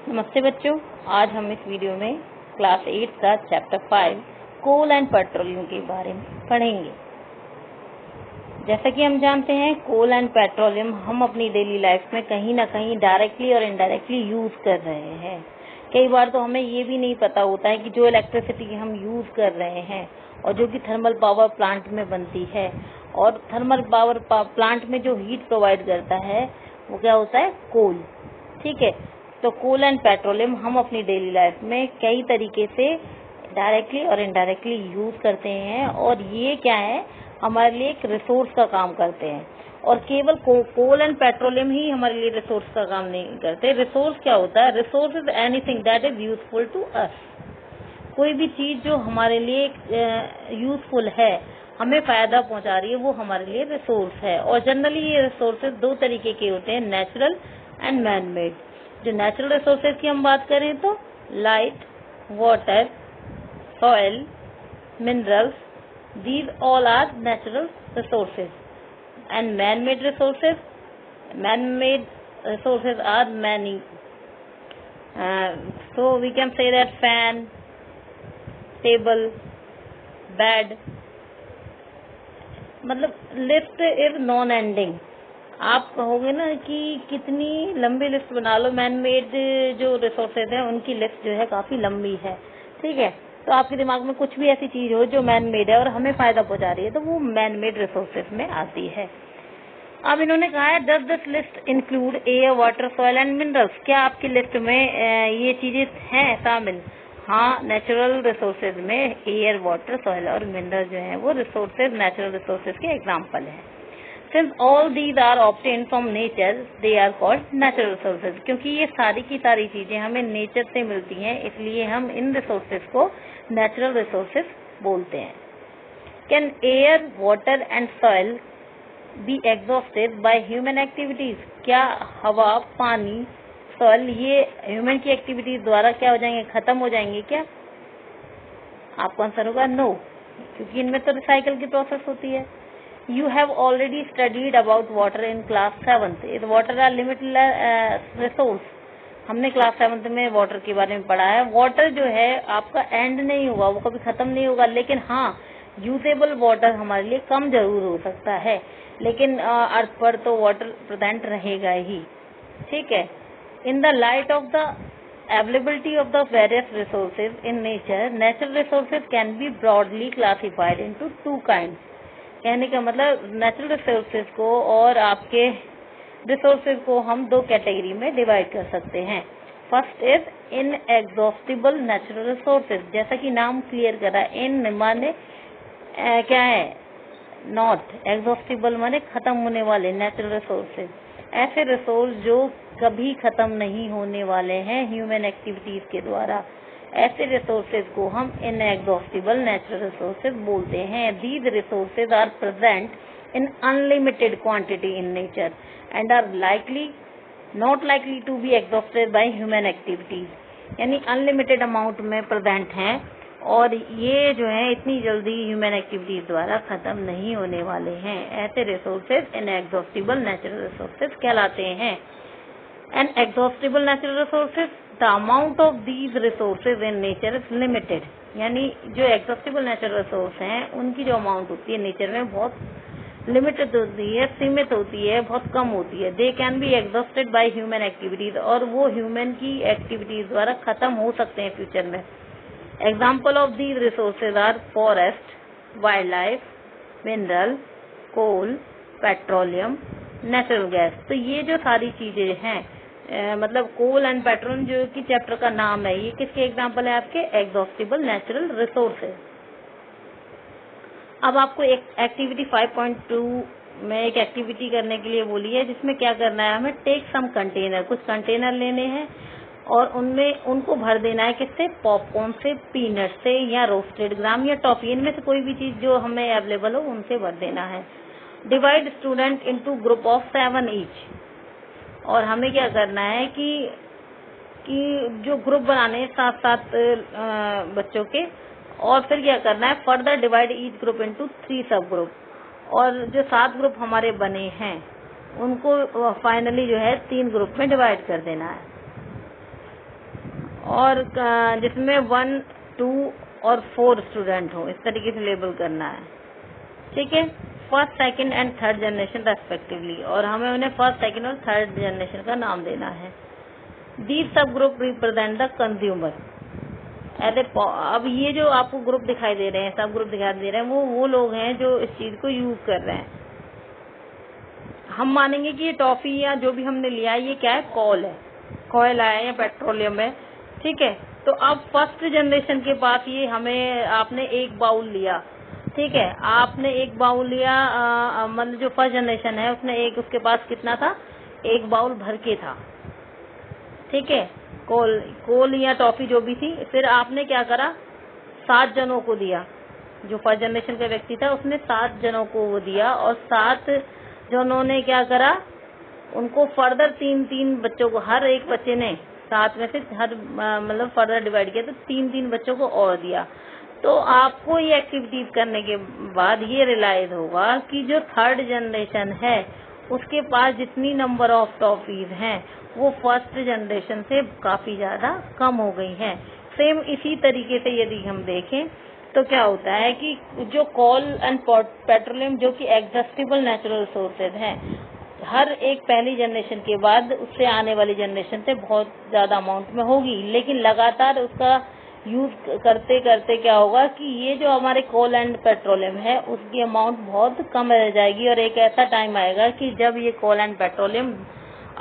नमस्ते बच्चों, आज हम इस वीडियो में क्लास 8 का चैप्टर 5 कोल एंड पेट्रोलियम के बारे में पढ़ेंगे। जैसा कि हम जानते हैं, कोल एंड पेट्रोलियम हम अपनी डेली लाइफ में कहीं ना कहीं डायरेक्टली और इनडायरेक्टली यूज कर रहे हैं। कई बार तो हमें ये भी नहीं पता होता है कि जो इलेक्ट्रिसिटी हम यूज कर रहे हैं और जो कि थर्मल पावर प्लांट में बनती है और थर्मल पावर प्लांट में जो हीट प्रोवाइड करता है वो क्या होता है, कोल। ठीक है, तो कोल एंड पेट्रोलियम हम अपनी डेली लाइफ में कई तरीके से डायरेक्टली और इनडायरेक्टली यूज करते हैं और ये क्या है, हमारे लिए एक रिसोर्स का काम करते हैं। और केवल कोल एंड पेट्रोलियम ही हमारे लिए रिसोर्स का काम नहीं करते। रिसोर्स क्या होता है? Resource is anything that is useful to us. कोई भी चीज जो हमारे लिए यूजफुल है, हमें फायदा पहुंचा रही है, वो हमारे लिए रिसोर्स है। और जनरली ये रिसोर्सेज दो तरीके के होते हैं, नेचुरल एंड मैन मेड। जो नेचुरल रिसोर्सेज की हम बात करें तो light, water, soil, minerals, these all are natural resources. And man-made resources are many. So we can say that fan, table, bed, मतलब लिस्ट इज नॉन एंडिंग। आप कहोगे ना कि कितनी लंबी लिस्ट बना लो, मैन मेड जो रिसोर्सेज हैं उनकी लिस्ट जो है काफी लंबी है। ठीक है, तो आपके दिमाग में कुछ भी ऐसी चीज हो जो मैन मेड है और हमें फायदा पहुंचा रही है तो वो मैन मेड रिसोर्सेज में आती है। अब इन्होंने कहा है, does this list include air, water, soil and minerals? क्या आपकी लिस्ट में ये चीजें हैं शामिल? हाँ, नेचुरल रिसोर्सेज में एयर, वाटर, सॉइल और मिनरल जो है वो रिसोर्सेज, नेचुरल रिसोर्सेज के एग्जाम्पल है। Since all these are obtained from nature, they are called natural resources. क्योंकि ये सारी की सारी चीजें हमें नेचर से मिलती हैं, इसलिए हम इन रिसोर्सेज को नेचुरल रिसोर्सेज बोलते हैं। Can air, water and soil be exhausted by human activities? क्या हवा, पानी, सॉइल ये ह्यूमन की एक्टिविटीज द्वारा क्या हो जाएंगे, खत्म हो जाएंगे क्या? आपका आंसर होगा नो, क्योंकि इनमें तो रिसाइकल की प्रोसेस होती है। You have already studied about water in class 7th. Is water a limitless resource? हमने क्लास 7th में वाटर के बारे में पढ़ा है। वाटर जो है आपका एंड नहीं होगा, वो कभी खत्म नहीं होगा, लेकिन हाँ, यूजेबल वाटर हमारे लिए कम जरूर हो सकता है, लेकिन अर्थ पर तो वाटर प्रेजेंट रहेगा ही। ठीक है, in the light of the availability of the various resources in nature, natural resources can be broadly classified into two kinds. कहने का मतलब नेचुरल रिसोर्सेज को और आपके रिसोर्सेज को हम दो कैटेगरी में डिवाइड कर सकते हैं। First is inexhaustible natural resources. जैसा कि नाम क्लियर करा, इन माने क्या है, नॉट, एग्जॉस्टिबल माने खत्म होने वाले नेचुरल रिसोर्सेज। ऐसे रिसोर्स जो कभी खत्म नहीं होने वाले हैं ह्यूमन एक्टिविटीज के द्वारा, ऐसे रिसोर्सेज को हम इनएग्जॉस्टिबल नेचुरल रिसोर्सेज बोलते हैं। These resources are present in unlimited quantity in nature and are not likely to be exhausted by human activities. यानी अनलिमिटेड अमाउंट में प्रेजेंट हैं और ये जो है इतनी जल्दी ह्यूमन एक्टिविटीज द्वारा खत्म नहीं होने वाले हैं। ऐसे रिसोर्सेज इनएग्जॉस्टिबल नेचुरल रिसोर्सेज कहलाते हैं। And exhaustible natural resources, the amount of these resources in nature is limited. यानी जो एग्जॉस्टिबल नेचुरल रिसोर्स हैं उनकी जो अमाउंट होती है नेचर में बहुत लिमिटेड होती है, सीमित होती है, बहुत कम होती है। They can be exhausted by human activities, और वो ह्यूमन की एक्टिविटीज द्वारा खत्म हो सकते हैं फ्यूचर में। Example of these resources are forest, wildlife, mineral, coal, petroleum, natural gas. तो ये जो सारी चीजें हैं, मतलब कोल एंड पेट्रोलियम जो कि चैप्टर का नाम है, ये किसके एग्जाम्पल है? आपके एग्जॉस्टिबल नेचुरल रिसोर्सेज। अब आपको एक एक्टिविटी 5.2 में एक एक्टिविटी करने के लिए बोली है, जिसमें क्या करना है, हमें टेक सम कंटेनर, कुछ कंटेनर लेने हैं और उनमें उनको भर देना है, किससे? पॉपकॉर्न से, पीनट से, या रोस्टेड ग्राम या टॉफी, इनमें से कोई भी चीज जो हमें अवेलेबल हो उनसे भर देना है। Divide student into group of 7 each. और हमें क्या करना है कि जो ग्रुप बनाने हैं 7-7 बच्चों के, और फिर क्या करना है, further divide each group into 3 सब ग्रुप। और जो 7 ग्रुप हमारे बने हैं उनको फाइनली जो है 3 ग्रुप में डिवाइड कर देना है। और जिसमें 1, 2 और 4 स्टूडेंट हो, इस तरीके से लेबल करना है। ठीक है, first, second and third generation respectively, और हमें उन्हें फर्स्ट, सेकंड और थर्ड जनरेशन का नाम देना है। These sub group represent the consumer. अब ये जो आपको ग्रुप दिखाई दे रहे हैं, सब ग्रुप दिखाई दे रहे हैं, वो लोग हैं जो इस चीज को यूज कर रहे हैं। हम मानेंगे कि ये टॉफी या जो भी हमने लिया है ये क्या है, कोयला है या पेट्रोलियम है। ठीक है, तो अब फर्स्ट जनरेशन के पास ये हमें, आपने एक बाउल लिया, ठीक है, आपने एक बाउल लिया, मतलब जो फर्स्ट जनरेशन है उसने उसके पास कितना था, एक बाउल भर के था। ठीक है, कोल या टॉफी जो भी थी। फिर आपने क्या करा, 7 जनों को दिया। जो फर्स्ट जनरेशन का व्यक्ति था उसने 7 जनों को वो दिया, और 7 जनों ने क्या करा, उनको फर्दर 3-3 बच्चों को, हर एक बच्चे ने 7 में से मतलब फर्दर डिवाइड किया, तो 3-3 बच्चों को और दिया। तो आपको ये एक्टिविटीज करने के बाद ये रियलाइज होगा कि जो थर्ड जनरेशन है उसके पास जितनी नंबर ऑफ टॉफीज हैं वो फर्स्ट जनरेशन से काफी ज्यादा कम हो गई हैं। सेम इसी तरीके से यदि हम देखें तो क्या होता है कि जो कोल एंड पेट्रोलियम जो कि एग्जॉस्टिबल नेचुरल रिसोर्सेज हैं, हर एक पहली जनरेशन के बाद उससे आने वाली जनरेशन से बहुत ज्यादा अमाउंट में होगी, लेकिन लगातार उसका यूज करते करते क्या होगा कि ये जो हमारे कोल एंड पेट्रोलियम है उसकी अमाउंट बहुत कम रह जाएगी, और एक ऐसा टाइम आएगा कि जब ये कोल एंड पेट्रोलियम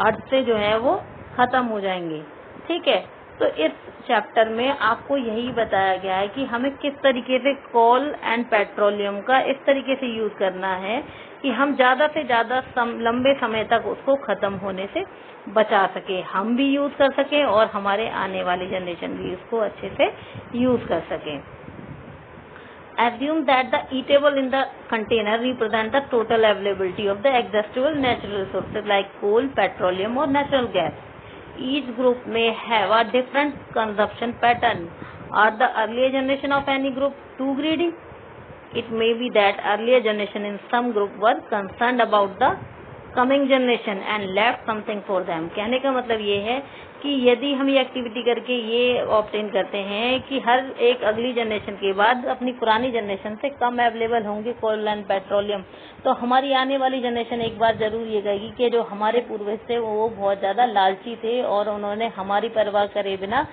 अर्थ से जो है वो खत्म हो जाएंगे। ठीक है, तो इस चैप्टर में आपको यही बताया गया है कि हमें किस तरीके से कोल एंड पेट्रोलियम का इस तरीके से यूज करना है कि हम ज्यादा से ज्यादा लंबे समय तक उसको खत्म होने से बचा सके, हम भी यूज कर सके और हमारे आने वाली जनरेशन भी उसको अच्छे से यूज कर सके। Assume that the eatable in the container represent the total availability of the exhaustible natural resources like coal, petroleum or natural gas. Each group may have a different consumption pattern. Are the earlier generation of any group too greedy? It may be that earlier generation in some group were concerned about the coming generation and left something for them. कहने का मतलब ये है कि यदि हम ये activity करके ये ऑब्टेन करते हैं कि हर एक अगली जनरेशन के बाद अपनी पुरानी जनरेशन से कम अवेलेबल होंगे कोल एंड पेट्रोलियम, तो हमारी आने वाली जनरेशन एक बार जरूर ये कहेगी कि जो हमारे पूर्वज थे वो बहुत ज्यादा लालची थे और उन्होंने हमारी परवाह करे बिना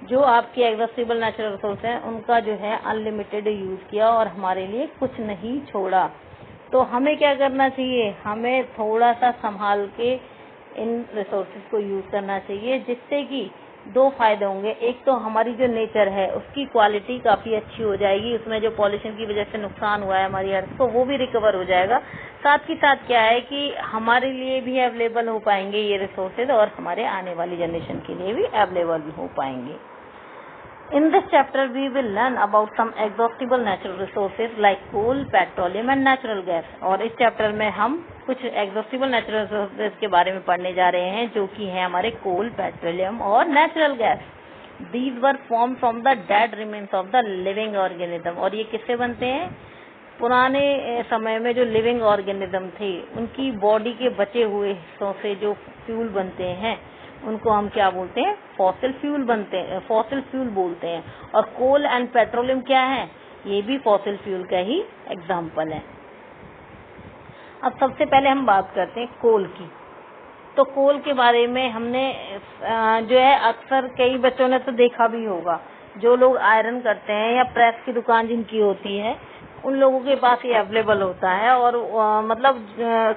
जो आपके एग्जॉस्टिबल नेचुरल रिसोर्स हैं उनका जो है अनलिमिटेड यूज किया और हमारे लिए कुछ नहीं छोड़ा। तो हमें क्या करना चाहिए, हमें थोड़ा सा संभाल के इन रिसोर्सेज को यूज करना चाहिए, जिससे कि 2 फायदे होंगे। एक तो हमारी जो नेचर है उसकी क्वालिटी काफी अच्छी हो जाएगी, उसमें जो पॉल्यूशन की वजह से नुकसान हुआ है हमारी अर्थ को वो भी रिकवर हो जाएगा। साथ ही साथ क्या है कि हमारे लिए भी अवेलेबल हो पाएंगे ये रिसोर्सेज और हमारे आने वाली जनरेशन के लिए भी अवेलेबल हो पाएंगे। In this chapter we will learn about some exhaustible natural resources like coal, petroleum and natural gas। और इस चैप्टर में हम कुछ exhaustible natural resources के बारे में पढ़ने जा रहे हैं जो कि है हमारे coal, petroleum और natural gas। These were formed from the dead remains of the living organism। और ये किससे बनते हैं, पुराने समय में जो लिविंग ऑर्गेनिज्म थे उनकी बॉडी के बचे हुए हिस्सों से जो फ्यूल बनते हैं उनको हम क्या बोलते हैं, फॉसिल फ्यूल बोलते हैं। और कोल एंड पेट्रोलियम क्या है, ये भी फॉसिल फ्यूल का ही एग्जाम्पल है। अब सबसे पहले हम बात करते हैं कोल की। तो कोल के बारे में हमने जो है अक्सर कई बच्चों ने तो देखा भी होगा, जो लोग आयरन करते हैं या प्रेस की दुकान जिनकी होती है उन लोगों के पास ये अवेलेबल होता है और मतलब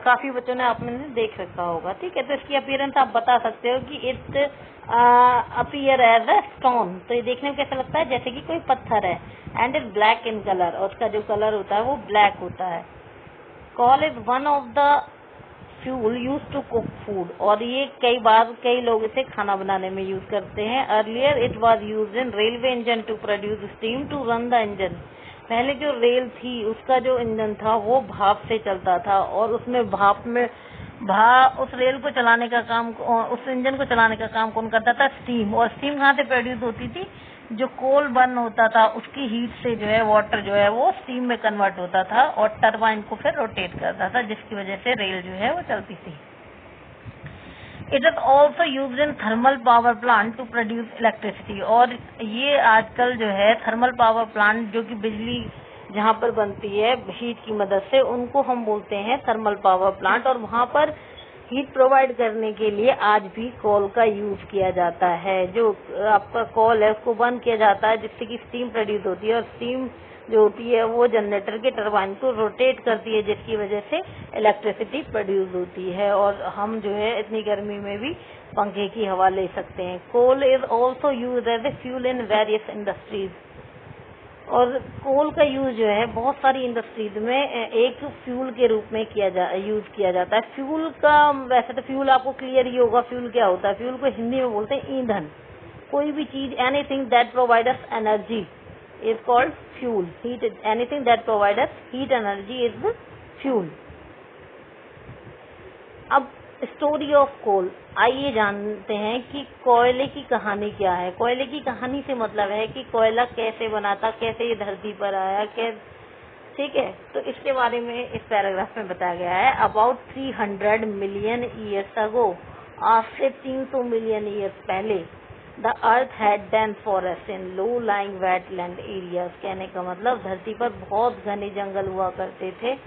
काफी बच्चों ने आपने देख रखा होगा। ठीक है, तो इसकी अपीयरेंस आप बता सकते हो कि it appear as a stone. तो ये देखने में कैसा लगता है, जैसे कि कोई पत्थर है। And is black in colour, और उसका जो कलर होता है वो ब्लैक होता है। Coal is one of the fuel use to cook food. और ये कई लोग इसे खाना बनाने में यूज करते हैं। Earlier it was use in railway engine to produce steam to run the engine. पहले जो रेल थी उसका जो इंजन था वो भाप से चलता था और उसमें उस रेल को चलाने का काम, उस इंजन को चलाने का काम कौन करता था, स्टीम। और स्टीम कहाँ से प्रोड्यूस होती थी, जो कोल बर्न होता था उसकी हीट से जो है वाटर जो है वो स्टीम में कन्वर्ट होता था और टरबाइन को फिर रोटेट करता था, जिसकी वजह से रेल जो है वो चलती थी। It is also use in thermal power plant to produce electricity. और ये आजकल जो है थर्मल पावर प्लांट जो कि बिजली जहाँ पर बनती है हीट की मदद से, उनको हम बोलते हैं थर्मल पावर प्लांट। और वहाँ पर हीट प्रोवाइड करने के लिए आज भी कोल का यूज किया जाता है। जो आपका कोल है उसको बर्न किया जाता है जिससे कि स्टीम प्रोड्यूस होती है, और स्टीम जो होती है वो जनरेटर के टरबाइन को रोटेट करती है, जिसकी वजह से इलेक्ट्रिसिटी प्रोड्यूस होती है। और हम जो है इतनी गर्मी में भी पंखे की हवा ले सकते हैं। Coal is also use as a fuel in various industries. और कोल का यूज जो है बहुत सारी इंडस्ट्रीज में एक फ्यूल के रूप में यूज किया जाता है। फ्यूल का वैसे तो फ्यूल आपको क्लियर ही होगा फ्यूल क्या होता है। फ्यूल को हिंदी में बोलते हैं ईंधन। कोई भी चीज, anything that provide us energy is called fuel. Heat, anything that provide us heat energy is the fuel. अब स्टोरी ऑफ कोल, आइए जानते हैं कि कोयले की कहानी क्या है। कोयले की कहानी से मतलब है कि कोयला कैसे बना था, कैसे ये धरती पर आया, ठीक है। तो इसके बारे में इस पैराग्राफ में बताया गया है। अबाउट 300 मिलियन ईयर्स अगो, आज से 300 मिलियन ईयर्स पहले, the earth had dense forest in low lying wetland areas. कहने का मतलब धरती पर बहुत घने जंगल हुआ करते थे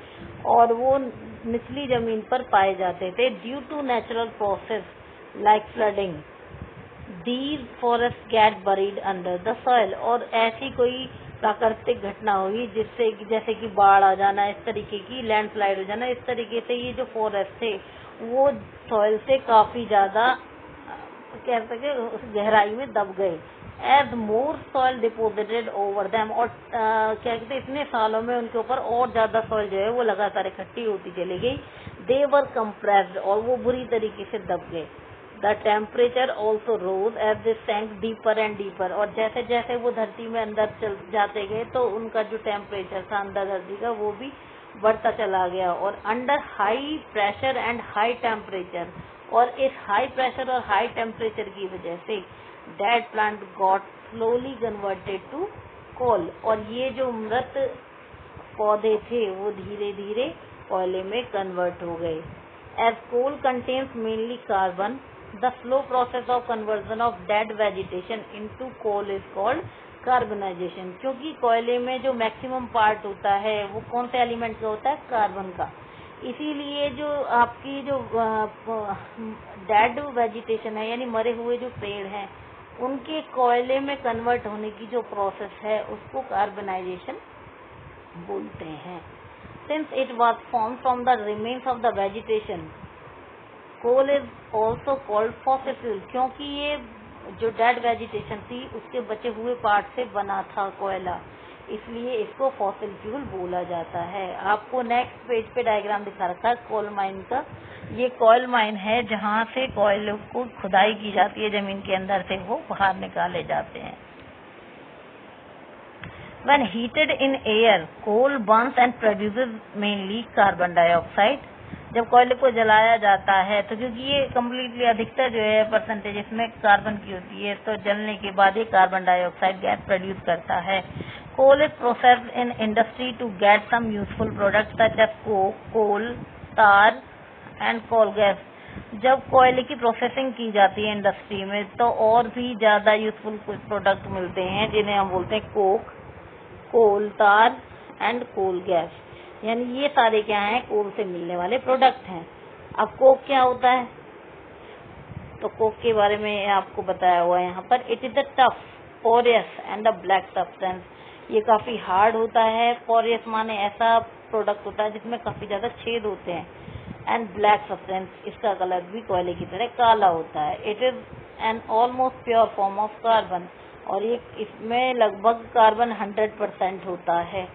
और वो निचली जमीन पर पाए जाते थे। Due to natural process like flooding, these forest get buried under the soil. और ऐसी कोई प्राकृतिक घटना हुई जिससे जैसे कि बाढ़ आ जाना, इस तरीके की लैंडस्लाइड हो जाना, इस तरीके से ये जो फॉरेस्ट थे वो सॉइल से काफी ज्यादा कह सके उस गहराई में दब गए। एज मोर सॉइल डिपोजिटेड ओवर देम, और क्या कहते इतने सालों में उनके ऊपर और ज्यादा सॉइल जो है वो लगातार इकट्ठी होती चली गई। दे वर कंप्रेस्ड, और वो बुरी तरीके से दब गए। The temperature also rose as they sank deeper and deeper, और जैसे जैसे वो धरती में अंदर चल जाते गए तो उनका जो टेम्परेचर था अंदर धरती का वो भी बढ़ता चला गया। और under high pressure and high temperature, और इस हाई प्रेशर और हाई टेम्परेचर की वजह से dead plant got slowly converted to coal, और ये जो मृत पौधे थे वो धीरे धीरे कोयले में कन्वर्ट हो गए। As coal contains mainly carbon, the slow process of conversion of dead vegetation into coal is called carbonization. क्योंकि कोयले में जो मैक्सिमम पार्ट होता है वो कौन से एलिमेंट का होता है, कार्बन का। इसीलिए जो आपकी जो डेड वेजिटेशन है यानी मरे हुए जो पेड़ हैं उनके कोयले में कन्वर्ट होने की जो प्रोसेस है उसको कार्बनाइजेशन बोलते हैं। Since it was form from the remains of the vegetation, coal is also called fossil fuel. क्योंकि ये जो डेड वेजिटेशन थी उसके बचे हुए पार्ट से बना था कोयला, इसलिए इसको फॉसिल फ्यूल बोला जाता है। आपको नेक्स्ट पेज पे डायग्राम दिखा रखा है कोल माइन का। ये कोल माइन है जहाँ से कोयलों को खुदाई की जाती है, जमीन के अंदर से वो बाहर निकाले जाते हैं। When heated in air, coal burns and produces mainly carbon dioxide। जब कोयले को जलाया जाता है तो क्योंकि ये कम्प्लीटली अधिकतर जो है परसेंटेज इसमें कार्बन की होती है, तो जलने के बाद ये कार्बन डाइऑक्साइड गैस प्रोड्यूस करता है। Coal is processed in industry to get some useful product such as coke, coal, tar and coal gas. जब कोयले की प्रोसेसिंग की जाती है इंडस्ट्री में तो और भी ज्यादा यूजफुल कुछ प्रोडक्ट मिलते हैं जिन्हें हम बोलते हैं Coke, coal tar and coal gas. यानी ये सारे क्या हैं, कोल से मिलने वाले प्रोडक्ट हैं। अब कोक क्या होता है, तो कोक के बारे में आपको बताया हुआ है यहाँ पर। It is the tough, porous and the black substance. ये काफी हार्ड होता है। पोरियस माने ऐसा प्रोडक्ट होता है जिसमें काफी ज्यादा छेद होते हैं। एंड ब्लैक सब्सटेंस, इसका कलर भी कोयले की तरह काला होता है। It is an almost pure form of carbon, और ये इसमें लगभग कार्बन 100% होता है।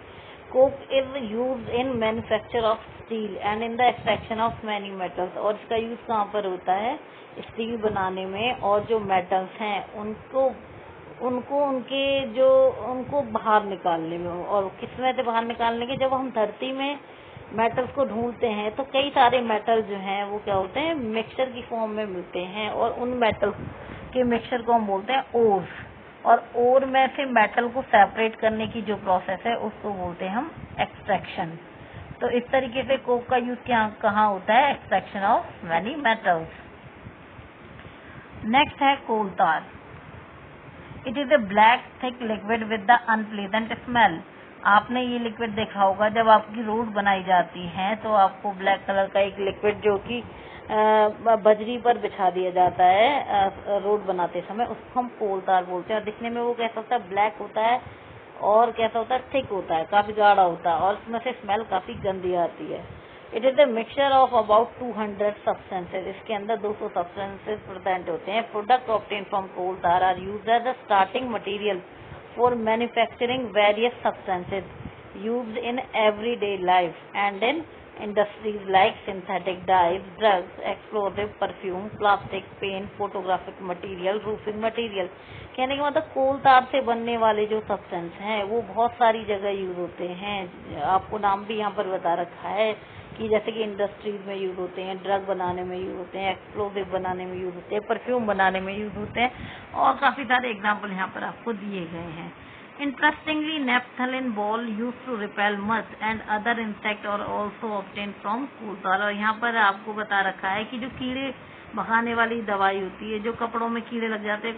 Coke is use in manufacture of steel and in the extraction of many metals. और इसका यूज कहाँ पर होता है, स्टील बनाने में, और जो मेटल्स हैं उनको बाहर निकालने में। और किसमें से बाहर निकालने के, जब हम धरती में मेटल्स को ढूंढते हैं तो कई सारे मेटल जो हैं वो क्या होते हैं, मिक्सचर की फॉर्म में मिलते हैं, और उन मेटल के मिक्सचर को हम बोलते हैं ओर्स। और ओर में से मेटल को सेपरेट करने की जो प्रोसेस है उसको बोलते हैं हम एक्सट्रैक्शन। तो इस तरीके से कोक का यूज कहाँ होता है, extraction of many metals. Next है कोल तार। It is a black thick liquid with the unpleasant smell. आपने ये लिक्विड देखा होगा, जब आपकी रोड बनाई जाती है तो आपको ब्लैक कलर का एक लिक्विड जो कि बजरी पर बिछा दिया जाता है रोड बनाते समय, उसको हम कोल तार बोलते हैं। और दिखने में वो कैसा होता है, ब्लैक होता है और कैसा होता है, थिक होता है, काफी गाढ़ा होता है और उसमें से स्मेल काफी गंदी आती है। It is the mixture of about 200 substances. इसके अंदर 200 सब्सटेंसेज प्रेजेंट होते हैं। Product obtain from coal tar are used as a starting material for manufacturing various substances used in everyday life and in industries like synthetic dyes, drugs, explosive, perfume, plastic, paint, photographic material, roofing material। कहने का मतलब कोल तार से बनने वाले जो substance हैं वो बहुत सारी जगह यूज होते हैं। आपको नाम भी यहाँ पर बता रखा है कि जैसे कि इंडस्ट्रीज में यूज होते हैं, ड्रग बनाने में यूज होते हैं, एक्सप्लोसिव बनाने में यूज होते हैं, परफ्यूम बनाने में यूज होते हैं और काफी सारे एग्जाम्पल यहाँ पर आपको दिए गए हैं। Interestingly, naphthalene ball used to repel moths and other insects are also obtained from coal tar। और यहाँ पर आपको बता रखा है कि जो कीड़े भगाने वाली दवाई होती है, जो कपड़ों में कीड़े लग जाते हैं,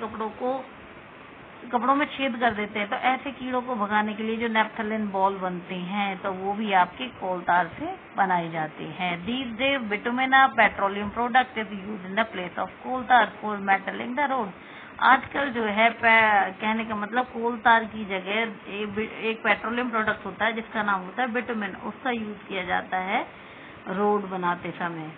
कपड़ों में छेद कर देते हैं, तो ऐसे कीड़ों को भगाने के लिए जो नेप्थलीन बॉल बनते हैं तो वो भी आपके कोल तार से बनाई जाती हैं। These days bitumen petroleum product is used in the place of coal tar for metalling the road. आजकल जो है कहने का मतलब कोल तार की जगह एक पेट्रोलियम प्रोडक्ट होता है जिसका नाम होता है बिटुमेन, उसका यूज किया जाता है रोड बनाते समय।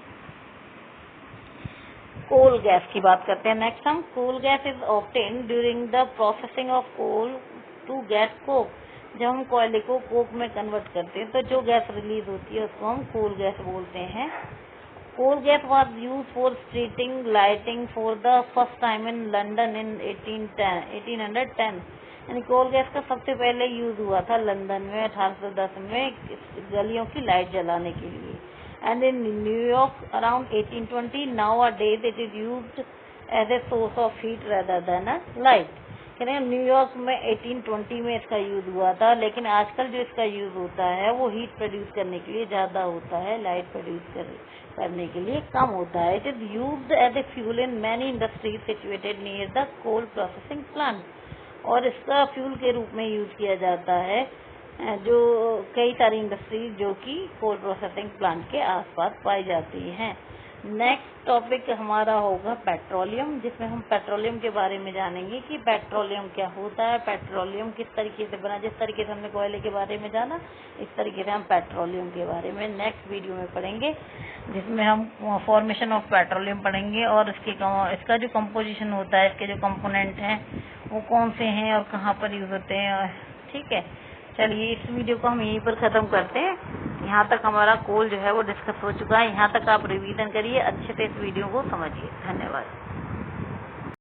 कोल गैस की बात करते हैं नेक्स्ट हम। Coal gas is obtained during the processing of coal to get coke. जब हम कोयले को कोक में कन्वर्ट करते हैं तो जो गैस रिलीज होती है उसको हम कोल गैस बोलते हैं। Coal gas was used for streeting lighting for the first time in London in 1810। यानी कोल गैस का सबसे पहले यूज हुआ था लंदन में 1810 में गलियों की लाइट जलाने के लिए। And in New York around 1820, nowadays it is used as a source of heat rather than a light। कहते हैं न्यूयॉर्क में 1820 में इसका यूज हुआ था, लेकिन आजकल जो इसका यूज होता है वो हीट प्रोड्यूस करने के लिए ज्यादा होता है, लाइट प्रोड्यूस करने के लिए कम होता है। It is used as a fuel in many industries situated near the coal processing plant. और इसका फ्यूल के रूप में यूज किया जाता है जो कई सारी इंडस्ट्री जो कि कोल प्रोसेसिंग प्लांट के आसपास पाई जाती हैं। नेक्स्ट टॉपिक हमारा होगा पेट्रोलियम, जिसमें हम पेट्रोलियम के बारे में जानेंगे कि पेट्रोलियम क्या होता है, पेट्रोलियम किस तरीके से बना। जिस तरीके से हमने कोयले के बारे में जाना, इस तरीके से हम पेट्रोलियम के बारे में नेक्स्ट वीडियो में पढ़ेंगे, जिसमें हम फॉर्मेशन ऑफ पेट्रोलियम पढ़ेंगे और इसका जो कंपोजिशन होता है, इसके जो कंपोनेंट हैं वो कौन से हैं और कहाँ पर यूज होते हैं। ठीक है, चलिए इस वीडियो को हम यहीं पर खत्म करते हैं। यहाँ तक हमारा कोल जो है वो डिस्कस हो चुका है। यहाँ तक आप रिवीजन करिए, अच्छे से इस वीडियो को समझिए। धन्यवाद।